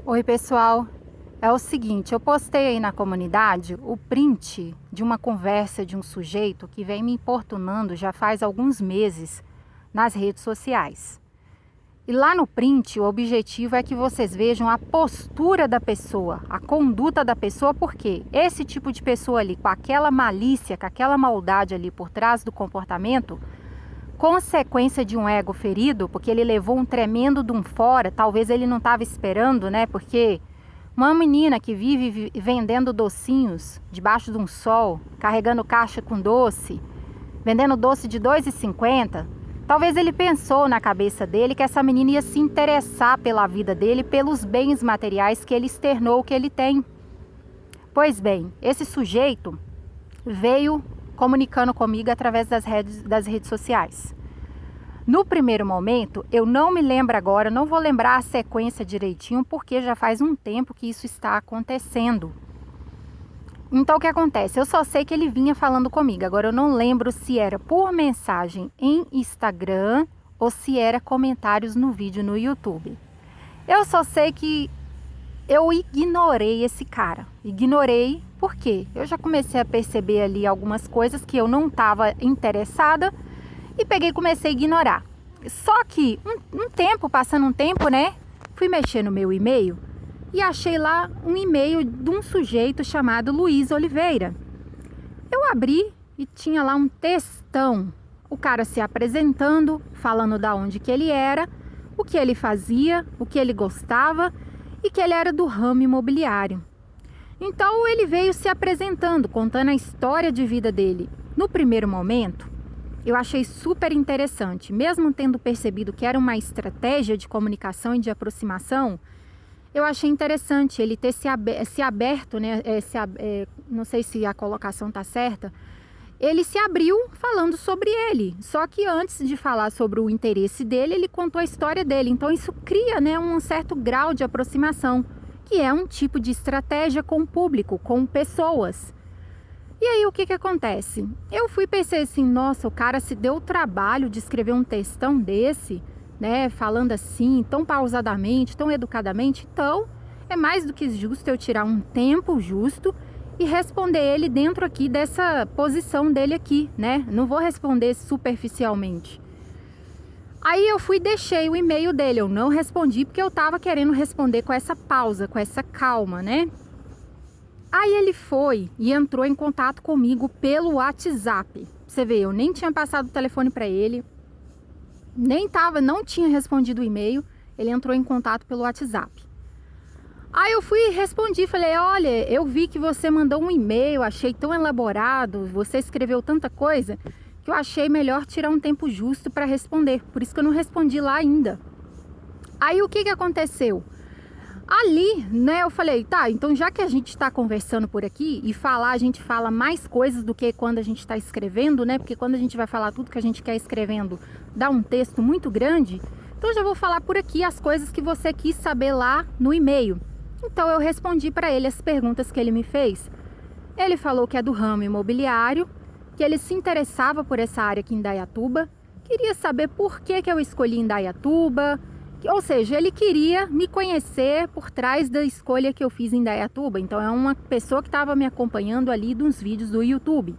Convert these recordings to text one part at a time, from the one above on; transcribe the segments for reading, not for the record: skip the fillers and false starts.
Oi, pessoal. É o seguinte, eu postei aí na comunidade o print de uma conversa de um sujeito que vem me importunando já faz alguns meses nas redes sociais. E lá no print, o objetivo é que vocês vejam a postura da pessoa, a conduta da pessoa, porque esse tipo de pessoa ali, com aquela malícia, com aquela maldade ali por trás do comportamento, consequência de um ego ferido, porque ele levou um tremendo de um fora, talvez ele não estava esperando, né? Porque uma menina que vive vendendo docinhos debaixo de um sol, carregando caixa com doce, vendendo doce de R$ 2,50, talvez ele pensou na cabeça dele que essa menina ia se interessar pela vida dele, pelos bens materiais que ele externou que ele tem. Pois bem, esse sujeito veio comunicando comigo através das redes sociais. No primeiro momento, eu não me lembro agora, não vou lembrar a sequência direitinho, porque já faz um tempo que isso está acontecendo. Então, o que acontece? Eu só sei que ele vinha falando comigo. Agora, eu não lembro se era por mensagem em Instagram ou se era comentários no vídeo no YouTube. Eu só sei que eu ignorei esse cara. Ignorei porque eu já comecei a perceber ali algumas coisas que eu não estava interessada e peguei e comecei a ignorar. Só que passando um tempo, né? Fui mexer no meu e-mail e achei lá um e-mail de um sujeito chamado Luiz Oliveira. Eu abri e tinha lá um textão. O cara se apresentando, falando da onde que ele era, o que ele fazia, o que ele gostava e que ele era do ramo imobiliário. Então ele veio se apresentando, contando a história de vida dele. No primeiro momento, eu achei super interessante, mesmo tendo percebido que era uma estratégia de comunicação e de aproximação. Eu achei interessante ele ter se aberto, né? Não sei se a colocação está certa. Ele se abriu falando sobre ele. Só que antes de falar sobre o interesse dele, ele contou a história dele. Então isso cria, né, um certo grau de aproximação, que é um tipo de estratégia com o público, com pessoas. E aí o que acontece? Eu fui pensar assim, nossa, o cara se deu o trabalho de escrever um textão desse, né, falando assim, tão pausadamente, tão educadamente. Então é mais do que justo eu tirar um tempo justo e responder ele dentro aqui dessa posição dele aqui, né? Não vou responder superficialmente. Aí eu fui e deixei o e-mail dele, eu não respondi porque eu tava querendo responder com essa pausa, com essa calma, né? Aí ele foi e entrou em contato comigo pelo WhatsApp. Você vê, eu nem tinha passado o telefone para ele, não tinha respondido o e-mail, ele entrou em contato pelo WhatsApp. Aí eu fui e respondi, falei, olha, eu vi que você mandou um e-mail, achei tão elaborado, você escreveu tanta coisa, que eu achei melhor tirar um tempo justo para responder, por isso que eu não respondi lá ainda. Aí o que aconteceu? Ali, né, eu falei, tá, então já que a gente está conversando por aqui e a gente fala mais coisas do que quando a gente está escrevendo, né, porque quando a gente vai falar tudo que a gente quer escrevendo, dá um texto muito grande, então já vou falar por aqui as coisas que você quis saber lá no e-mail. Então eu respondi para ele as perguntas que ele me fez. Ele falou que é do ramo imobiliário, que ele se interessava por essa área aqui em Indaiatuba, queria saber por que eu escolhi Indaiatuba, ou seja, ele queria me conhecer por trás da escolha que eu fiz em Indaiatuba. Então é uma pessoa que estava me acompanhando ali dos vídeos do YouTube.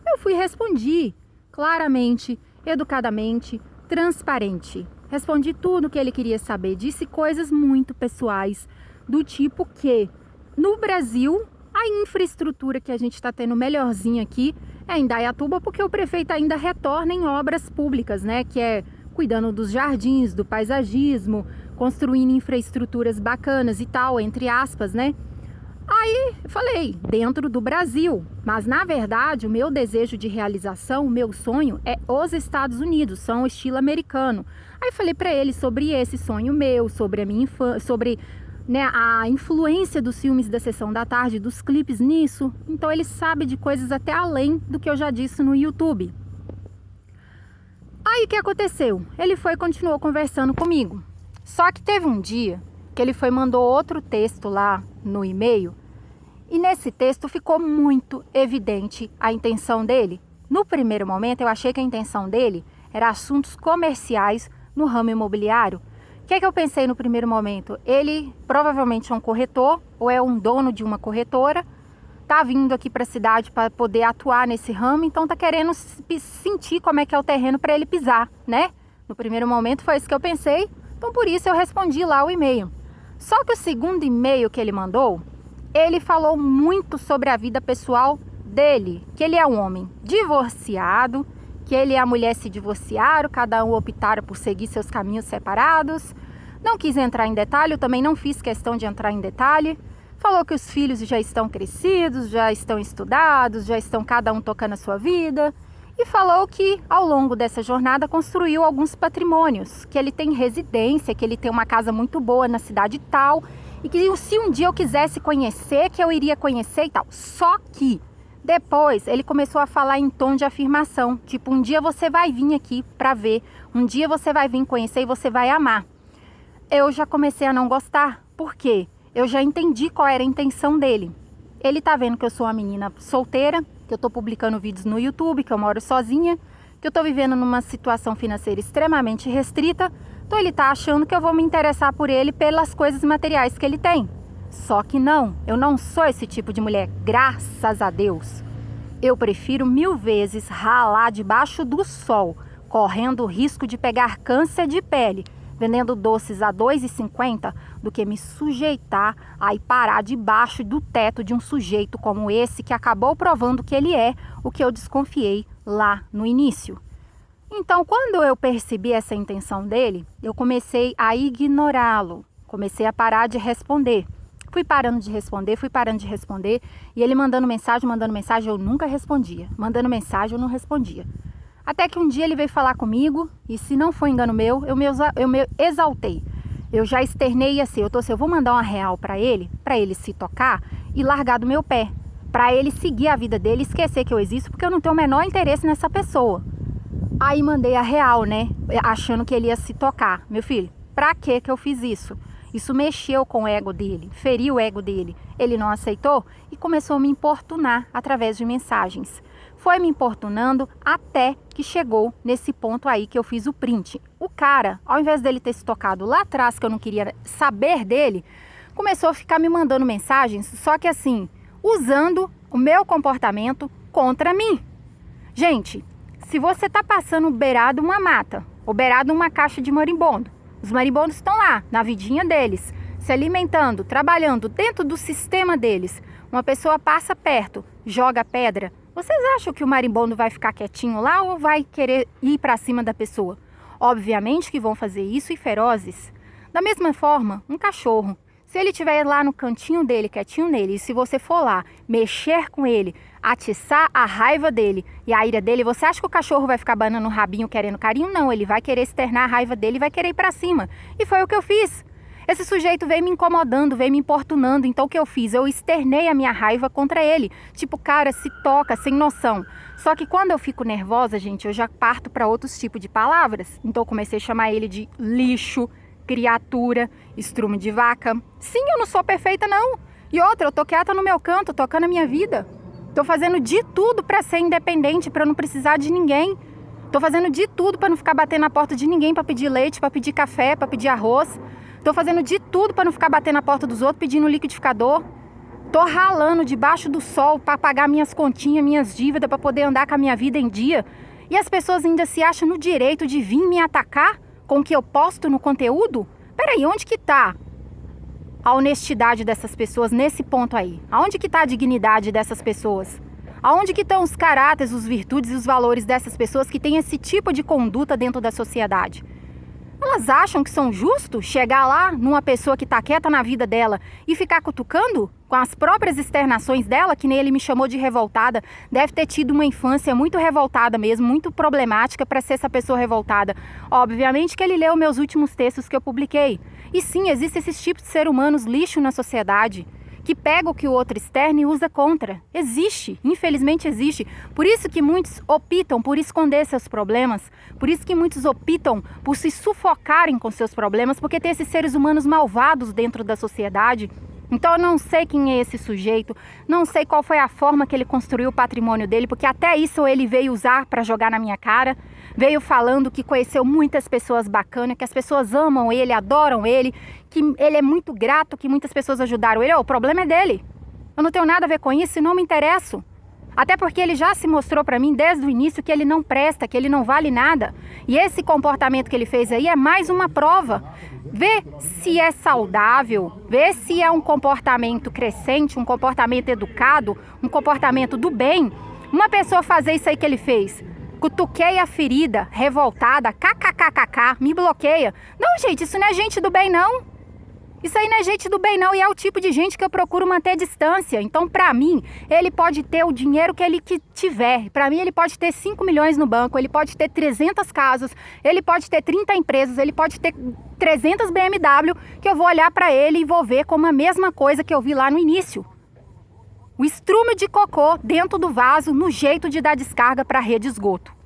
Eu fui e respondi claramente, educadamente, transparente. Respondi tudo o que ele queria saber, disse coisas muito pessoais, do tipo que no Brasil a infraestrutura que a gente está tendo melhorzinha aqui é em Indaiatuba, porque o prefeito ainda retorna em obras públicas, né, que é cuidando dos jardins, do paisagismo, construindo infraestruturas bacanas e tal, entre aspas, né? Aí eu falei, dentro do Brasil, mas na verdade o meu desejo de realização, o meu sonho é os Estados Unidos, são o estilo americano. Aí falei para ele sobre esse sonho meu, sobre a minha infância, sobre, né, a influência dos filmes da Sessão da Tarde, dos clipes nisso. Então ele sabe de coisas até além do que eu já disse no YouTube. Aí o que aconteceu? Ele foi e continuou conversando comigo. Só que teve um dia que ele mandou outro texto lá no e-mail. E nesse texto ficou muito evidente a intenção dele. No primeiro momento eu achei que a intenção dele era assuntos comerciais no ramo imobiliário, que é que eu pensei no primeiro momento? Ele provavelmente é um corretor ou é um dono de uma corretora, tá vindo aqui para a cidade para poder atuar nesse ramo, então tá querendo sentir como é que é o terreno para ele pisar, né? No primeiro momento foi isso que eu pensei, então por isso eu respondi lá o e-mail. Só que o segundo e-mail que ele mandou, ele falou muito sobre a vida pessoal dele, que ele é um homem divorciado, que ele e a mulher se divorciaram, cada um optaram por seguir seus caminhos separados. Não quis entrar em detalhe, eu também não fiz questão de entrar em detalhe. Falou que os filhos já estão crescidos, já estão estudados, já estão cada um tocando a sua vida. E falou que ao longo dessa jornada construiu alguns patrimônios, que ele tem residência, que ele tem uma casa muito boa na cidade tal, e que se um dia eu quisesse conhecer, que eu iria conhecer e tal. Só que depois ele começou a falar em tom de afirmação, tipo, um dia você vai vir aqui para ver, um dia você vai vir conhecer e você vai amar. Eu já comecei a não gostar, por quê? Eu já entendi qual era a intenção dele. Ele tá vendo que eu sou uma menina solteira, que eu tô publicando vídeos no YouTube, que eu moro sozinha, que eu tô vivendo numa situação financeira extremamente restrita, então ele tá achando que eu vou me interessar por ele pelas coisas materiais que ele tem. Só que não, eu não sou esse tipo de mulher, graças a Deus. Eu prefiro 1000 vezes ralar debaixo do sol, correndo o risco de pegar câncer de pele, vendendo doces a R$ 2,50, do que me sujeitar a ir parar debaixo do teto de um sujeito como esse que acabou provando que ele é o que eu desconfiei lá no início. Então, quando eu percebi essa intenção dele, eu comecei a ignorá-lo, comecei a parar de responder. Fui parando de responder, e ele mandando mensagem, eu nunca respondia. Mandando mensagem, eu não respondia. Até que um dia ele veio falar comigo, e se não foi engano meu, eu me exaltei. Eu já externei assim, eu vou mandar uma real para ele se tocar e largar do meu pé. Para ele seguir a vida dele, esquecer que eu existo, porque eu não tenho o menor interesse nessa pessoa. Aí mandei a real, né? Achando que ele ia se tocar. Meu filho, pra que eu fiz isso? Isso mexeu com o ego dele, feriu o ego dele. Ele não aceitou e começou a me importunar através de mensagens. Foi me importunando até que chegou nesse ponto aí que eu fiz o print. O cara, ao invés dele ter se tocado lá atrás, que eu não queria saber dele, começou a ficar me mandando mensagens, só que assim, usando o meu comportamento contra mim. Gente, se você tá passando beirado uma mata, ou beirado uma caixa de marimbondo, os marimbondos estão lá, na vidinha deles, se alimentando, trabalhando dentro do sistema deles. Uma pessoa passa perto, joga pedra. Vocês acham que o marimbondo vai ficar quietinho lá ou vai querer ir para cima da pessoa? Obviamente que vão fazer isso e ferozes. Da mesma forma, um cachorro. Se ele estiver lá no cantinho dele, quietinho nele, e se você for lá, mexer com ele, atiçar a raiva dele e a ira dele, você acha que o cachorro vai ficar banando o rabinho querendo carinho? Não, ele vai querer externar a raiva dele e vai querer ir pra cima. E foi o que eu fiz. Esse sujeito veio me incomodando, veio me importunando, então o que eu fiz? Eu externei a minha raiva contra ele. Tipo, cara, se toca, sem noção. Só que quando eu fico nervosa, gente, eu já parto para outros tipos de palavras. Então eu comecei a chamar ele de lixo, criatura, estrume de vaca. Sim, eu não sou perfeita, não. E outra, eu tô quieta no meu canto, tocando a minha vida. Tô fazendo de tudo para ser independente, para não precisar de ninguém. Tô fazendo de tudo para não ficar batendo na porta de ninguém para pedir leite, para pedir café, para pedir arroz. Tô fazendo de tudo para não ficar batendo na porta dos outros pedindo liquidificador. Tô ralando debaixo do sol para pagar minhas continhas, minhas dívidas, para poder andar com a minha vida em dia. E as pessoas ainda se acham no direito de vir me atacar com o que eu posto no conteúdo? Peraí, onde que tá a honestidade dessas pessoas nesse ponto aí? Aonde que está a dignidade dessas pessoas? Aonde que estão os caráteres, os virtudes e os valores dessas pessoas que têm esse tipo de conduta dentro da sociedade? Elas acham que são justos chegar lá numa pessoa que está quieta na vida dela e ficar cutucando com as próprias externações dela, que nem ele me chamou de revoltada? Deve ter tido uma infância muito revoltada mesmo, muito problemática para ser essa pessoa revoltada. Obviamente que ele leu meus últimos textos que eu publiquei. E sim, existem esses tipos de seres humanos lixo na sociedade, que pega o que o outro externa e usa contra. Existe, infelizmente existe. Por isso que muitos optam por esconder seus problemas, por isso que muitos optam por se sufocarem com seus problemas, porque tem esses seres humanos malvados dentro da sociedade Então eu não sei quem é esse sujeito, não sei qual foi a forma que ele construiu o patrimônio dele, porque até isso ele veio usar para jogar na minha cara. Veio falando que conheceu muitas pessoas bacanas, que as pessoas amam ele, adoram ele, que ele é muito grato, que muitas pessoas ajudaram ele. O problema é dele. Eu não tenho nada a ver com isso e não me interesso. Até porque ele já se mostrou para mim desde o início que ele não presta, que ele não vale nada. E esse comportamento que ele fez aí é mais uma prova. Vê se é saudável, vê se é um comportamento crescente, um comportamento educado, um comportamento do bem. Uma pessoa fazer isso aí que ele fez, cutuquei a ferida, revoltada, kkkk, me bloqueia. Não, gente, isso não é gente do bem, não. Isso aí não é gente do bem, não, e é o tipo de gente que eu procuro manter distância. Então, pra mim, ele pode ter o dinheiro que ele tiver. Pra mim, ele pode ter 5 milhões no banco, ele pode ter 300 casas, ele pode ter 30 empresas, ele pode ter 300 BMW, que eu vou olhar pra ele e vou ver como a mesma coisa que eu vi lá no início. O estrume de cocô dentro do vaso, no jeito de dar descarga pra rede de esgoto.